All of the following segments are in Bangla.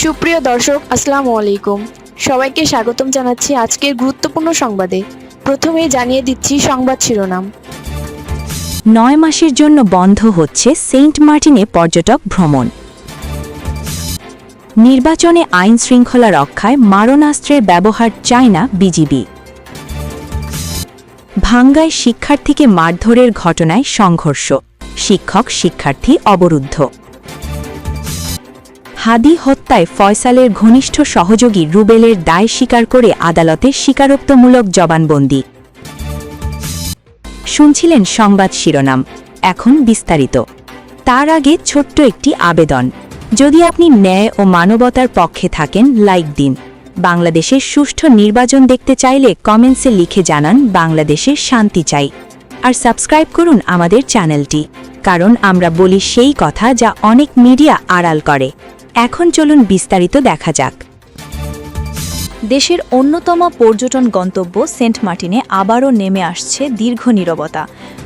সুপ্রিয় দর্শক, আসসালামু আলাইকুম। সবাইকে স্বাগতম জানাচ্ছি আজকের গুরুত্বপূর্ণ সংবাদে। প্রথমেই জানিয়ে দিচ্ছি সংবাদ শিরোনাম। 9 মাসের জন্য বন্ধ হচ্ছে সেন্ট মার্টিনে পর্যটক ভ্রমণ। নির্বাচনে আইন শৃঙ্খলা রক্ষায় মারণাস্ত্রের ব্যবহার চায় না বিজিবি। ভাঙ্গায় শিক্ষার্থীকে মারধরের ঘটনায় সংঘর্ষ, শিক্ষক-শিক্ষার্থী অবরুদ্ধ। হাদি হত্যায় ফয়সালের ঘনিষ্ঠ সহযোগী রুবেলের দায় স্বীকার করে আদালতে স্বীকারোক্তিমূলক জবানবন্দি। শুনছিলেন সংবাদ শিরোনাম, এখন বিস্তারিত। তার আগে ছোট্ট একটি আবেদন। যদি আপনি ন্যায় ও মানবতার পক্ষে থাকেন, লাইক দিন। বাংলাদেশের সুষ্ঠু নির্বাচন দেখতে চাইলে কমেন্টসে লিখে জানান বাংলাদেশের শান্তি চাই। আর সাবস্ক্রাইব করুন আমাদের চ্যানেলটি, কারণ আমরা বলি সেই কথা যা অনেক মিডিয়া আড়াল করে। এখন চলুন বিস্তারিত দেখা যাক। দেশের অন্যতম পর্যটন গন্তব্য সেন্ট মার্টিনে আবারও নেমে আসছে দীর্ঘ নীরবতা।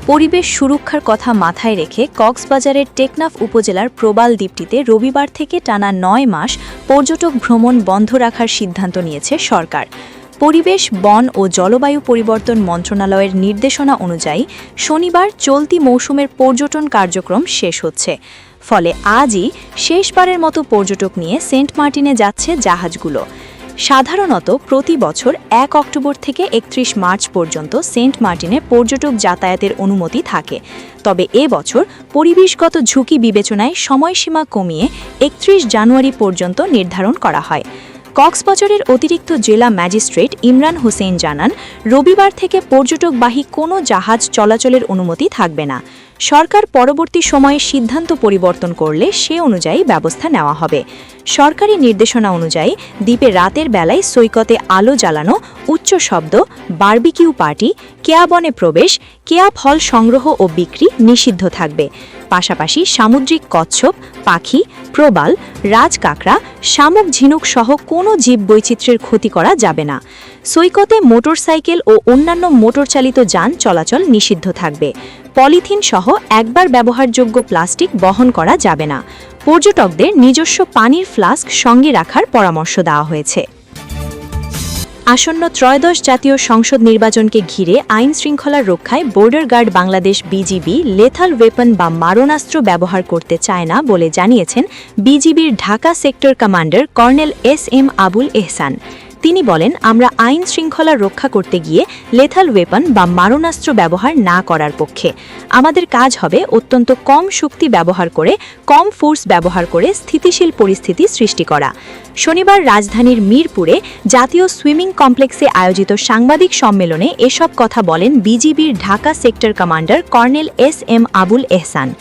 পরিবেশ সুরক্ষার কথা মাথায় রেখে কক্সবাজারের টেকনাফ উপজেলার প্রবাল দ্বীপটিতে রবিবার থেকে টানা 9 মাস পর্যটক ভ্রমণ বন্ধ রাখার সিদ্ধান্ত নিয়েছে সরকার। পরিবেশ, বন ও জলবায়ু পরিবর্তন মন্ত্রণালয়ের নির্দেশনা অনুযায়ী শনিবার চলতি মৌসুমের পর্যটন কার্যক্রম শেষ হচ্ছে। ফলে আজই শেষবারের মতো পর্যটক নিয়ে সেন্ট মার্টিনে যাচ্ছে জাহাজগুলো। সাধারণত প্রতি বছর 1 অক্টোবর থেকে 31 মার্চ পর্যন্ত সেন্ট মার্টিনে পর্যটক যাতায়াতের অনুমতি থাকে। তবে এবছর পরিবেশগত ঝুঁকি বিবেচনায় সময়সীমা কমিয়ে 31 জানুয়ারি পর্যন্ত নির্ধারণ করা হয়। কক্সবাজারের অতিরিক্ত জেলা ম্যাজিস্ট্রেট ইমরান হোসেন জানান, রবিবার থেকে পর্যটকবাহী কোনো জাহাজ চলাচলের অনুমতি থাকবে না। সরকার পরবর্তী সময়ে সিদ্ধান্ত পরিবর্তন করলে সে অনুযায়ী ব্যবস্থা নেওয়া হবে। সরকারি নির্দেশনা অনুযায়ী দ্বীপে রাতের বেলায় সৈকতে আলো জ্বালানো, উচ্চ শব্দ, বারবিকিউ পার্টি, কেয়া বনে প্রবেশ, কেয়া ফল সংগ্রহ ও বিক্রি নিষিদ্ধ থাকবে। পাশাপাশি সামুদ্রিক কচ্ছপ, পাখি, প্রবাল, রাজকাঁকড়া, শামুক, ঝিনুক সহ কোনো জীববৈচিত্র্যের ক্ষতি করা যাবে না। সৈকতে মোটরসাইকেল ও অন্যান্য মোটরচালিত যান চলাচল নিষিদ্ধ থাকবে। পলিথিন সহ একবার ব্যবহারযোগ্য প্লাস্টিক বহন করা যাবে না। পর্যটকদের নিজস্ব পানির ফ্লাস্ক সঙ্গে রাখার পরামর্শ দেওয়া হয়েছে। আসন্ন ত্রয়োদশ জাতীয় সংসদ নির্বাচনকে ঘিরে আইন শৃঙ্খলা রক্ষায় border guard Bangladesh BGB lethal weapon বা মারণাস্ত্র ব্যবহার করতে চায় না বলে জানিয়েছেন বিজিবির Dhaka sector commander colonel SM Abul Ehsan. তিনি বলেন, আমরা আইন শৃঙ্খলা রক্ষা করতে গিয়ে লেথাল ওয়েপন বা মারণাস্ত্র ব্যবহার না করার পক্ষে। আমাদের কাজ হবে অত্যন্ত কম শক্তি ব্যবহার করে, কম ফোর্স ব্যবহার করে স্থিতিশীল পরিস্থিতি সৃষ্টি করা। শনিবার রাজধানীর মিরপুরে জাতীয় সুইমিং কমপ্লেক্সে আয়োজিত সাংবাদিক সম্মেলনে এসব কথা বলেন বিজিবির Dhaka sector commander colonel SM Abul Ehsan.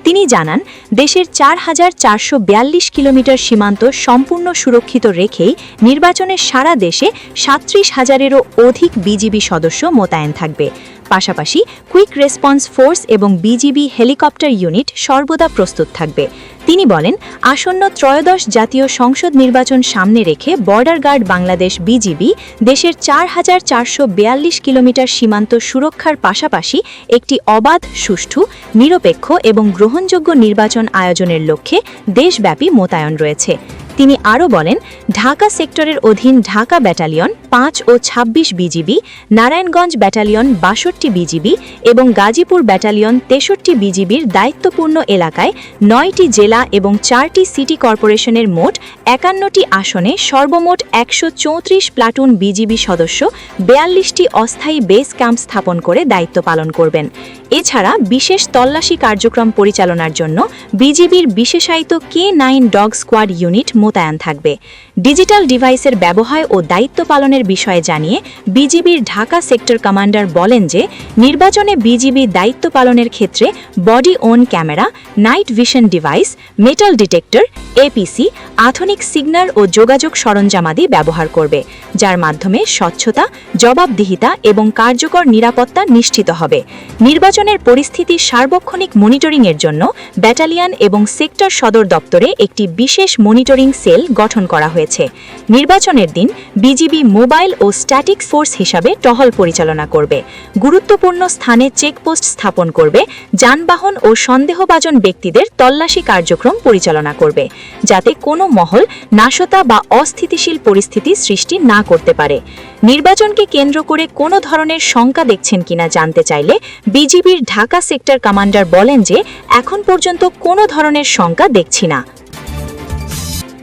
তিনি জানান, দেশের 4442 কিলোমিটার সীমান্ত সম্পূর্ণ সুরক্ষিত রেখেই নির্বাচনে সারা দেশে 37,000-এরও অধিক বিজিবি সদস্য মোতায়েন থাকবে। পাশাপাশি কুইক রেসপন্স ফোর্স এবং বিজিবি হেলিকপ্টার ইউনিট সর্বদা প্রস্তুত থাকবে। তিনি বলেন, আসন্ন ত্রয়োদশ জাতীয় সংসদ নির্বাচন সামনে রেখে বর্ডার গার্ড বাংলাদেশ বিজিবি দেশের 4442 কিলোমিটার সীমান্ত সুরক্ষার পাশাপাশি একটি অবাধ, সুষ্ঠু, নিরপেক্ষ এবং গ্রহণযোগ্য নির্বাচন আয়োজনের লক্ষ্যে দেশব্যাপী মোতায়েন রয়েছে। তিনি আরও বলেন, ঢাকা সেক্টরের অধীন ঢাকা ব্যাটালিয়ন 5 ও 26 বিজিবি, নারায়ণগঞ্জ ব্যাটালিয়ন 62 বিজিবি এবং গাজীপুর ব্যাটালিয়ন 63 বিজিবির দায়িত্বপূর্ণ এলাকায় 9টি জেলা এবং 4টি সিটি কর্পোরেশনের মোট 51টি আসনে সর্বমোট 134 প্লাটুন বিজিবি সদস্য 42টি অস্থায়ী বেস ক্যাম্প স্থাপন করে দায়িত্ব পালন করবেন। এছাড়া বিশেষ তল্লাশি কার্যক্রম পরিচালনার জন্য বিজিবির বিশেষায়িত K9 ডগ স্কোয়াড ইউনিট মোতায়েন থাকবে। ডিজিটাল ডিভাইসের ব্যবহার ও দায়িত্ব পালনের বিষয়ে জানিয়ে বিজিবির ঢাকা সেক্টর কমান্ডার বলেন যে, নির্বাচনে বিজিবি দায়িত্ব পালনের ক্ষেত্রে body worn camera, night vision device, metal detector, APC, আধুনিক সিগন্যাল ও যোগাযোগ সরঞ্জামাদি ব্যবহার করবে, যার মাধ্যমে স্বচ্ছতা, জবাবদিহিতা এবং কার্যকর নিরাপত্তা নিশ্চিত হবে। নির্বাচনের পরিস্থিতি সার্বক্ষণিক মনিটরিংয়ের জন্য ব্যাটালিয়ন এবং সেক্টর সদর দপ্তরে একটি বিশেষ মনিটরিং সেল গঠন করা হয়েছে। নির্বাচনের দিন বিজিবি মোবাইল ও স্ট্যাটিক ফোর্স হিসাবে টহল পরিচালনা করবে, গুরুত্বপূর্ণ স্থানে চেকপোস্ট স্থাপন করবে, যানবাহন ও সন্দেহভাজন ব্যক্তিদের তল্লাশি কার্যক্রম পরিচালনা করবে, যাতে কোনো মহল নাশতা বা অস্থিতিশীল পরিস্থিতি সৃষ্টি না করতে পারে। নির্বাচনকে কেন্দ্র করে কোনো ধরনের শঙ্কা দেখছেন কিনা জানতে চাইলে বিজিবির ঢাকা সেক্টর কমান্ডার বলেন যে এখন পর্যন্ত কোনো ধরনের শঙ্কা দেখছি না।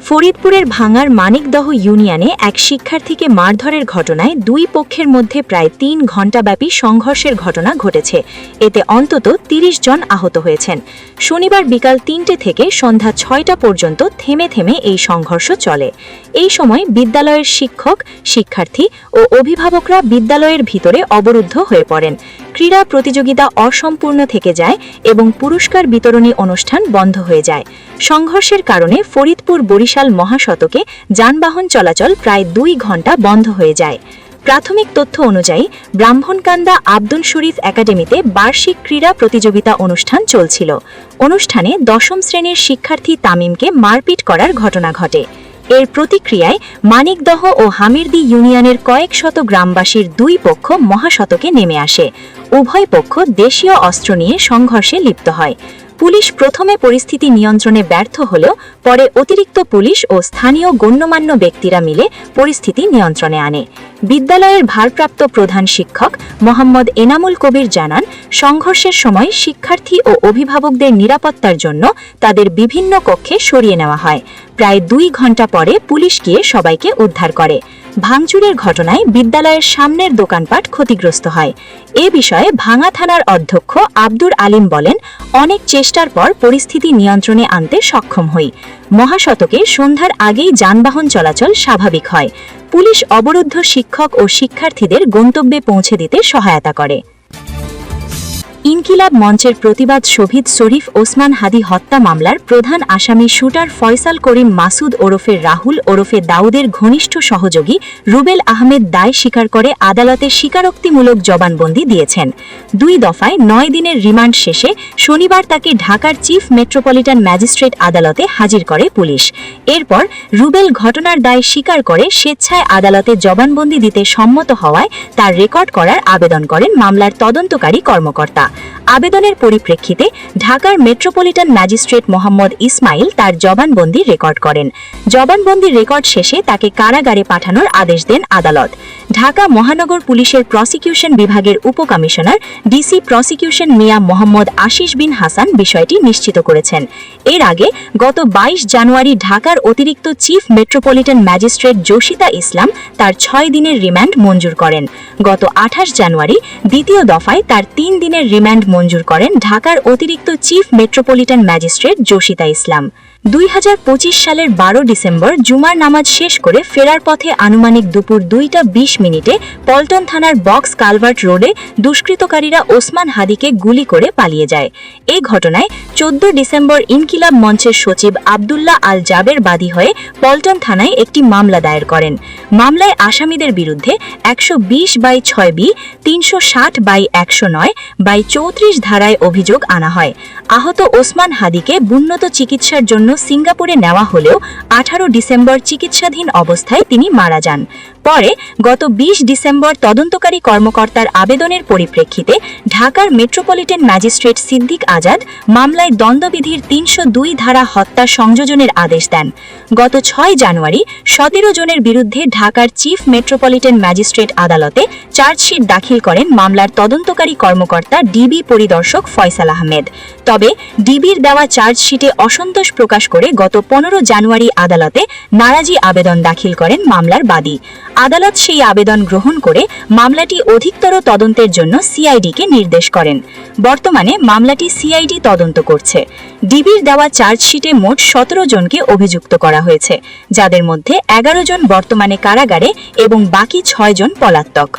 ফরিদপুরের ভাঙার মানিকদহ ইউনিয়নে এক শিক্ষার্থীকে মারধরের ঘটনায় দুই পক্ষের মধ্যে প্রায় ৩ ঘণ্টাব্যাপী সংঘর্ষের ঘটনা ঘটেছে। এতে অন্তত ৩০ জন আহত হয়েছেন। শনিবার বিকাল ৩টে থেকে সন্ধ্যা ৬টা পর্যন্ত থেমে থেমে এই সংঘর্ষ চলে। এই সময় বিদ্যালয়ের শিক্ষক, শিক্ষার্থী ও অভিভাবকরা বিদ্যালয়ের ভিতরে অবরুদ্ধ হয়ে পড়েন। ক্রীড়া প্রতিযোগিতা অসম্পূর্ণ থেকে যায় এবং পুরস্কার বিতরণী অনুষ্ঠান বন্ধ হয়ে যায়। সংঘর্ষের কারণে ফরিদপুর বরিশাল মহাসড়কে যানবাহন চলাচল প্রায় ২ ঘণ্টা বন্ধ হয়ে যায়। প্রাথমিক তথ্য অনুযায়ী ব্রাহ্মণকান্দা আব্দুল শরীফ একাডেমিতে বার্ষিক ক্রীড়া প্রতিযোগিতা অনুষ্ঠান চলছিল। অনুষ্ঠানে ১০ম শ্রেণীর শিক্ষার্থী তামিমকে মারপিট করার ঘটনা ঘটে। এর প্রতিক্রিয়ায় মানিকদহ ও হামিরদি ইউনিয়নের কয়েক শত গ্রামবাসীর দুই পক্ষ মহাসড়কে নেমে আসে। উভয় পক্ষ দেশীয় অস্ত্র নিয়ে সংঘর্ষে লিপ্ত হয়। পুলিশ প্রথমে পরিস্থিতি নিয়ন্ত্রণে ব্যর্থ হলেও পরে অতিরিক্ত পুলিশ ও স্থানীয় গণ্যমান্য ব্যক্তিরা মিলে পরিস্থিতি নিয়ন্ত্রণে আনে। বিদ্যালয়ের ভারপ্রাপ্ত প্রধান শিক্ষক মোহাম্মদ এনামুল কবির জানান, সংঘর্ষের সময় শিক্ষার্থী ও অভিভাবকদের নিরাপত্তার জন্য তাদের বিভিন্ন কক্ষে সরিয়ে নেওয়া হয়। প্রায় ২ ঘণ্টা পরে পুলিশ গিয়ে সবাইকে উদ্ধার করে। ভাঙচুরের ঘটনায় বিদ্যালয়ের সামনের দোকানপাট ক্ষতিগ্রস্ত হয়। এ বিষয়ে ভাঙা থানার অধ্যক্ষ আব্দুর আলিম বলেন, অনেক চেষ্টার পর পরিস্থিতি নিয়ন্ত্রণে আনতে সক্ষম হই। মহাসড়কে সন্ধ্যার আগেই যানবাহন চলাচল স্বাভাবিক হয়। পুলিশ অবরুদ্ধ শিক্ষক ও শিক্ষার্থীদের গন্তব্যে পৌঁছে দিতে সহায়তা করে। ইনকিলাব মঞ্চের প্রতিবাদ শহীদ শরীফ ওসমান হাদি হত্যা মামলার প্রধান আসামি শুটার ফয়সাল করিম মাসুদ ওরফে রাহুল ওরফে দাউদের ঘনিষ্ঠ সহযোগী রুবেল আহমেদ দায় স্বীকার করে আদালতে স্বীকারোক্তিমূলক জবানবন্দি দিয়েছেন। ২ দফায় ৯ দিনের রিমান্ড শেষে শনিবার তাকে ঢাকার চিফ মেট্রোপলিটন ম্যাজিস্ট্রেট আদালতে হাজির করে পুলিশ। এরপর রুবেল ঘটনার দায় স্বীকার করে স্বেচ্ছায় আদালতে জবানবন্দি দিতে সম্মত হওয়ায় তার রেকর্ড করার আবেদন করেন মামলার তদন্তকারী কর্মকর্তা। আবেদনের পরিপ্রেক্ষিতে ঢাকার মেট্রোপলিটন ম্যাজিস্ট্রেট মোহাম্মদ ইসমাইল তার জবানবন্দি রেকর্ড করেন। জবানবন্দির রেকর্ড শেষে তাকে কারাগারে পাঠানোর আদেশ দেন আদালত। ঢাকা মহানগর পুলিশের প্রসিকিউশন বিভাগের উপকমিশনার ডিসি প্রসিকিউশন মিয়া মোহাম্মদ আশিস বিন হাসান বিষয়টি নিশ্চিত করেছেন। এর আগে গত ২২ জানুয়ারি ঢাকার অতিরিক্ত চিফ মেট্রোপলিটন ম্যাজিস্ট্রেট জসিতা ইসলাম তার ৬ দিনের রিমান্ড মঞ্জুর করেন। গত ২৮ জানুয়ারি দ্বিতীয় দফায় তার ৩ দিনের রিমান্ড মঞ্জুর করেন ঢাকার অতিরিক্ত চিফ মেট্রোপলিটন ম্যাজিস্ট্রেট জসিতা ইসলাম। ২০২৫ সালের ১২ ডিসেম্বর জুমার নামাজ শেষ করে ফেরার পথে আনুমানিক দুপুর ২টা ২০ মিনিটে পল্টন থানার বক্স কালভার্ট রোডে দুষ্কৃতকারীরা ওসমান হাদিকে গুলি করে পালিয়ে যায়। এই ঘটনায় ১৪ ডিসেম্বর ইনকিলাব মঞ্চের সচিব আবদুল্লাহ আল জাবের বাদী হয়ে পল্টন থানায় একটি মামলা দায়ের করেন। মামলায় আসামিদের বিরুদ্ধে ১২০/৬B ৩৬০/১০৯/৩৪ ধারায় অভিযোগ আনা হয়। আহত ওসমান হাদিকে উন্নত চিকিৎসার জন্য সিঙ্গাপুরে নেওয়া হলেও ১৮ ডিসেম্বর চিকিৎসাধীন অবস্থায় তিনি মারা যান। পরে গত ২০ ডিসেম্বর তদন্তকারী কর্মকর্তার আবেদনের পরিপ্রেক্ষিতে ঢাকার মেট্রোপলিটন ম্যাজিস্ট্রেট সিদ্দিক আজাদ মামলায় দণ্ডবিধির ৩০২ ধারা হত্যা সংযোজনের আদেশ দেন। গত ৬ জানুয়ারি ১৭ জনের বিরুদ্ধে ঢাকার চিফ মেট্রোপলিটন ম্যাজিস্ট্রেট আদালতে চার্জশিট দাখিল করেন মামলার তদন্তকারী কর্মকর্তা ডিবি পরিদর্শক ফয়সাল আহমেদ। তবে ডিবির দেওয়া চার্জশিটে অসন্তোষ প্রকাশ করে গত ১৫ জানুয়ারি আদালতে নারাজি আবেদন দাখিল করেন মামলার বাদী। আদালত সেই আবেদন গ্রহণ করে মামলাটি অধিকতর তদন্তের জন্য সিআইডিকে নির্দেশ করেন। বর্তমানে মামলাটি সিআইডি তদন্ত করছে। ডিবির দেওয়া চার্জশিটে মোট ১৭ জনকে অভিযুক্ত করা হয়েছে, যাদের মধ্যে ১১ জন বর্তমানে কারাগারে এবং বাকি ৬ জন পলাতক।